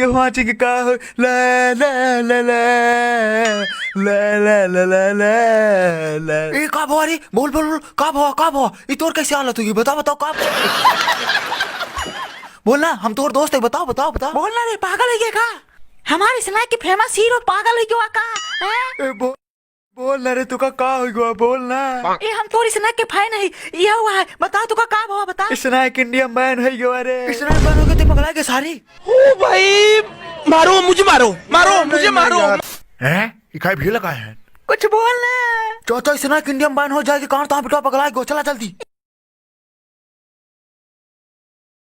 के वाची के का हो ला ला ला ला ला ला ला ला ला ला ए का भो रे बोल बोल बोल का भो ये तोर कैसे हालत हुई बताओ बताओ का बोलना हम तोर दोस्त है बताओ बताओ बताओ बोलना रे पागल है क्या का हमारे सना की फेमस हीरो पागल है क्यों का ए बोल ना रे तुका का हो गया बोल ना ए हम थोड़ी सना के फैन है ये हुआ है बताओ तुका का हुआ बता इसना एक इंडियन बैन है गया रे इसना बैन हो गए ते पगला के सारी ओ भाई मारो मुझे मारो हैं ये काय भी लगा है कुछ बोल ना चौथा इसना एक इंडियन बैन हो जाएगी कहां तो बिटा पगला गो चला जल्दी